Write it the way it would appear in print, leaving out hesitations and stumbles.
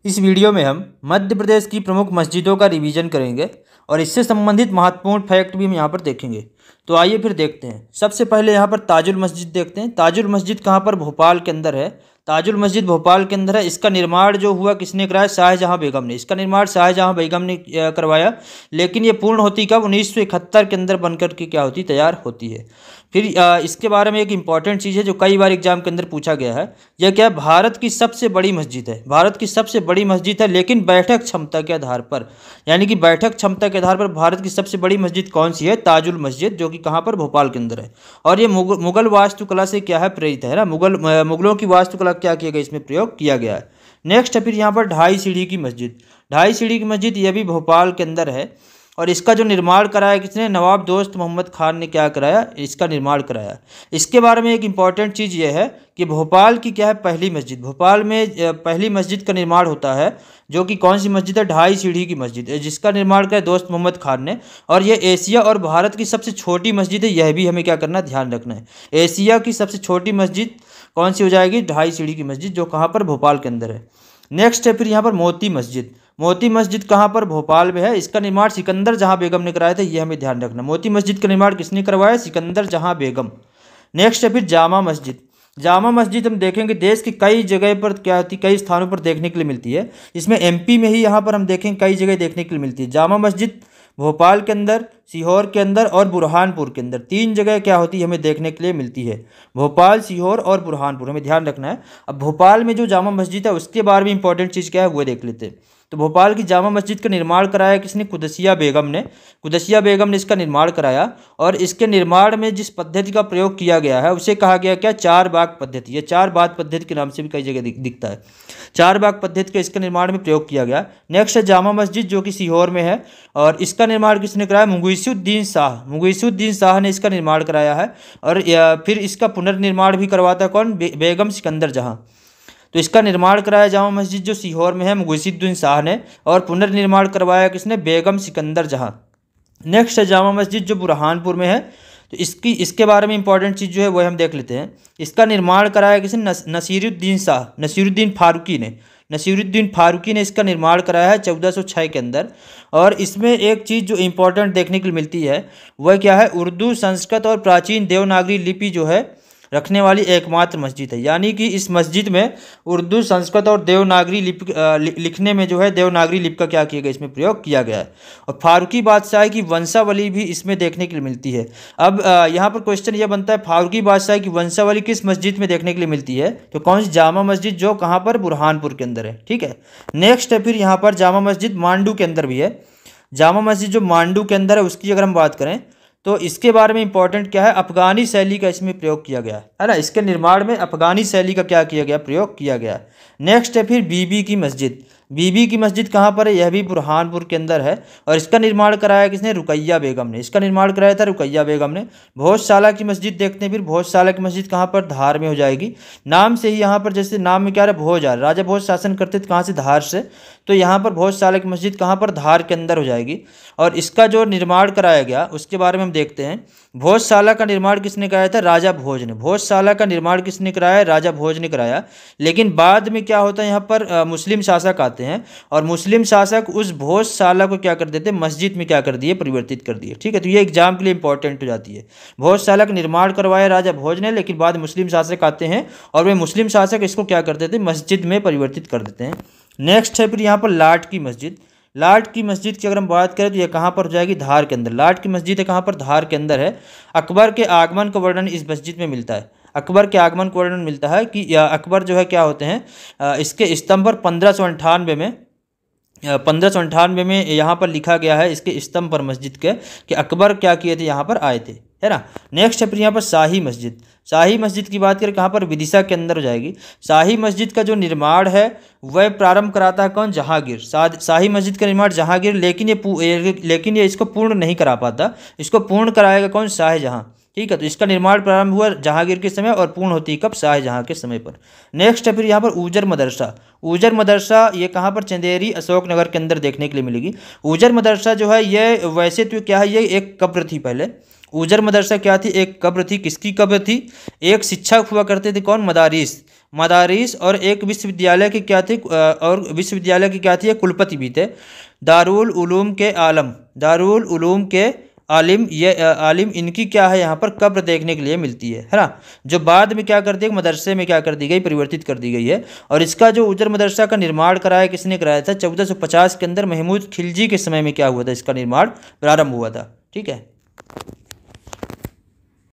इस वीडियो में हम मध्य प्रदेश की प्रमुख मस्जिदों का रिवीजन करेंगे और इससे संबंधित महत्वपूर्ण फैक्ट भी हम यहाँ पर देखेंगे। तो आइए फिर देखते हैं। सबसे पहले यहाँ पर ताजुल मस्जिद देखते हैं। ताजुल मस्जिद कहाँ पर? भोपाल के अंदर है। ताजुल मस्जिद भोपाल के अंदर है। इसका निर्माण जो हुआ किसने कराया? शाहजहां बेगम ने। इसका निर्माण शाहजहां बेगम ने करवाया। लेकिन ये पूर्ण होती कब? 1971 के अंदर बनकर के क्या होती? तैयार होती है। फिर इसके बारे में एक इंपॉर्टेंट चीज़ है जो कई बार एग्जाम के अंदर पूछा गया है। यह क्या है? भारत की सबसे बड़ी मस्जिद है। भारत की सबसे बड़ी मस्जिद है, लेकिन बैठक क्षमता के आधार पर, यानी कि बैठक क्षमता के आधार पर भारत की सबसे बड़ी मस्जिद कौन सी है? ताजुल मस्जिद, जो कि कहाँ पर? भोपाल के अंदर है। और ये मुगल वास्तुकला से क्या है? प्रेरित है ना। मुगलों की वास्तुकला क्या किया गया? इसमें प्रयोग किया गया है। नेक्स्ट है फिर यहाँ पर ढाई सीढ़ी की मस्जिद। ढाई सीढ़ी की मस्जिद यह भी भोपाल के अंदर है। और इसका जो निर्माण कराया किसने? नवाब दोस्त मोहम्मद खान ने क्या कराया? इसका निर्माण कराया। इसके बारे में एक इंपॉर्टेंट चीज़ यह है कि भोपाल की क्या है? पहली मस्जिद। भोपाल में पहली मस्जिद का निर्माण होता है, जो कि कौन सी मस्जिद है? ढाई सीढ़ी की मस्जिद है, जिसका निर्माण कराया दोस्त मोहम्मद खान ने। और यह एशिया और भारत की सबसे छोटी मस्जिद है। यह भी हमें क्या करना है? ध्यान रखना है। एशिया की सबसे छोटी मस्जिद कौन सी हो जाएगी? ढाई सीढ़ी की मस्जिद, जो कहाँ पर? भोपाल के अंदर है। नेक्स्ट है फिर यहाँ पर मोती मस्जिद। मोती मस्जिद कहाँ पर? भोपाल में है। इसका निर्माण सिकंदर जहां बेगम ने कराया था, ये हमें ध्यान रखना। मोती मस्जिद का निर्माण किसने करवाया? सिकंदर जहां बेगम। नेक्स्ट है फिर जामा मस्जिद। जामा मस्जिद हम देखेंगे देश की कई जगह पर क्या होती, कई स्थानों पर देखने के लिए मिलती है। इसमें एमपी में ही यहाँ पर हम देखेंगे कई जगह देखने के लिए मिलती है। जामा मस्जिद भोपाल के अंदर, सीहोर के अंदर और बुरहानपुर के अंदर, तीन जगह क्या होती है? हमें देखने के लिए मिलती है। भोपाल, सीहोर और बुरहानपुर, हमें ध्यान रखना है। अब भोपाल में जो जामा मस्जिद है उसके बारे में इंपॉर्टेंट चीज़ क्या है वो देख लेते हैं। तो भोपाल की जामा मस्जिद का निर्माण कराया किसने? कुदसिया बेगम ने। कुदसिया बेगम ने इसका निर्माण कराया। और इसके निर्माण में जिस पद्धति का प्रयोग किया गया है उसे कहा गया क्या? चार बाग पद्धति। ये चार बाग पद्धति के नाम से भी कई जगह दिखता है। चार बाग पद्धति का इसके निर्माण में प्रयोग किया गया। नेक्स्ट है जामा मस्जिद, जो कि सीहोर में है। और इसका निर्माण किसने कराया? मुगीसुद्दीन शाह। मुगीसुद्दीन शाह ने इसका निर्माण कराया है। और फिर इसका पुनर्निर्माण भी करवाता है कौन? बेगम सिकंदर जहां। तो इसका निर्माण कराया जामा मस्जिद जो सीहोर में है, मुगीसुद्दीन शाह ने। और पुनर्निर्माण करवाया किसने? बेगम सिकंदर जहां। नेक्स्ट है जामा मस्जिद जो बुरहानपुर में है। तो इसके बारे में इंपॉर्टेंट चीज़ जो है वह हम देख लेते हैं। इसका निर्माण कराया किसने? नसीरुद्दीन शाह, नसीरुद्दीन फारूकी ने। नसीरुद्दीन फारूकी ने इसका निर्माण कराया है 1406 के अंदर। और इसमें एक चीज़ जो इंपॉर्टेंट देखने को मिलती है वह क्या है? उर्दू, संस्कृत और प्राचीन देवनागरी लिपि जो है रखने वाली एकमात्र मस्जिद है। यानी कि इस मस्जिद में उर्दू, संस्कृत और देवनागरी लिपि लिखने में जो है देवनागरी लिपि का क्या किया गया? इसमें प्रयोग किया गया है। और फारूकी बादशाह की वंशावली भी इसमें देखने के लिए मिलती है। अब यहाँ पर क्वेश्चन यह बनता है, फारूकी बादशाह की वंशावली किस मस्जिद में देखने के लिए मिलती है? तो कौन सी? जामा मस्जिद, जो कहाँ पर? बुरहानपुर के अंदर है। ठीक है। नेक्स्ट है फिर यहाँ पर जामा मस्जिद मांडू के अंदर भी है। जामा मस्जिद जो मांडू के अंदर है उसकी अगर हम बात करें तो इसके बारे में इंपॉर्टेंट क्या है? अफगानी शैली का इसमें प्रयोग किया गया है ना। इसके निर्माण में अफगानी शैली का क्या किया गया? प्रयोग किया गया। नेक्स्ट है फिर बीबी की मस्जिद। बीबी की मस्जिद कहाँ पर है? यह भी बुरहानपुर के अंदर है। और इसका निर्माण कराया किसने? रुकैया बेगम ने। इसका निर्माण कराया था रुकैया बेगम ने। भोजशाला की मस्जिद देखते हैं फिर। भोजशाला की मस्जिद कहाँ पर? धार में हो जाएगी। नाम से ही यहाँ पर जैसे नाम में क्या है? भोज आ रहा, राजा भोज शासन करते थे कहाँ से? धार से। तो यहाँ पर भोजशाला की मस्जिद कहाँ पर? धार के अंदर हो जाएगी। और इसका जो निर्माण कराया गया उसके बारे में हम देखते हैं। भोजशाला का निर्माण किसने कराया था? राजा भोज ने। भोजशाला का निर्माण किसने कराया? राजा भोज ने कराया। लेकिन बाद में क्या होता है? यहाँ पर मुस्लिम शासक आते हैं और मुस्लिम शासक उस भोजशाला को क्या कर देते? मस्जिद में क्या कर दिए? परिवर्तित कर दिए। ठीक है। तो ये एग्जाम के लिए इंपॉर्टेंट हो जाती है। भोजशाला का निर्माण करवाया राजा भोज ने, लेकिन बाद मुस्लिम शासक आते हैं और वे मुस्लिम शासक इसको क्या कर देते? मस्जिद में परिवर्तित कर देते हैं। नेक्स्ट है फिर यहाँ पर लाट की मस्जिद। लाट की मस्जिद की अगर हम बात करें तो यह कहाँ पर हो जाएगी? धार के अंदर। लाट की मस्जिद है कहाँ पर? धार के अंदर है। अकबर के आगमन का वर्णन इस मस्जिद में मिलता है। अकबर के आगमन का वर्णन मिलता है कि अकबर जो है क्या होते हैं, इसके स्तंभ पर 1598 में यहाँ पर लिखा गया है इसके स्तंभ पर मस्जिद के कि अकबर क्या किए थे? यहाँ पर आए थे, है ना। नेक्स्ट है फिर यहाँ पर शाही मस्जिद। शाही मस्जिद की बात करें कहाँ पर? विदिशा के अंदर हो जाएगी। शाही मस्जिद का जो निर्माण है वह प्रारंभ कराता है कौन? जहांगीर। शाही मस्जिद का निर्माण जहांगीर, लेकिन ये इसको पूर्ण नहीं करा पाता। इसको पूर्ण कराएगा कौन? शाहजहां। ठीक है। तो इसका निर्माण प्रारंभ हुआ जहांगीर के समय और पूर्ण होती कब? शाहजहां के समय पर। नेक्स्ट है फिर यहाँ पर ऊजर मदरसा। ऊजर मदरसा ये कहाँ पर? चंदेरी, अशोकनगर के अंदर देखने के लिए मिलेगी। ऊजर मदरसा जो है ये वैसे तो क्या है? ये एक कब्र थी पहले। उजर मदरसा क्या थी? एक कब्र थी। किसकी कब्र थी? एक शिक्षक हुआ करते थे, कौन? मदारिस। मदारिस। और एक विश्वविद्यालय के क्या थे? और विश्वविद्यालय के क्या थी? एक कुलपति भी थे। दारुल उलूम के आलम, दारुल उलूम के आलिम, ये आलिम, इनकी क्या है यहाँ पर कब्र देखने के लिए मिलती है ना। जो बाद में क्या कर दी, मदरसे में क्या कर दी गई? परिवर्तित कर दी गई है। और इसका जो उजर मदरसा का निर्माण कराया, किसने कराया था? 1450 के अंदर महमूद खिलजी के समय में क्या हुआ था? इसका निर्माण प्रारंभ हुआ था। ठीक है।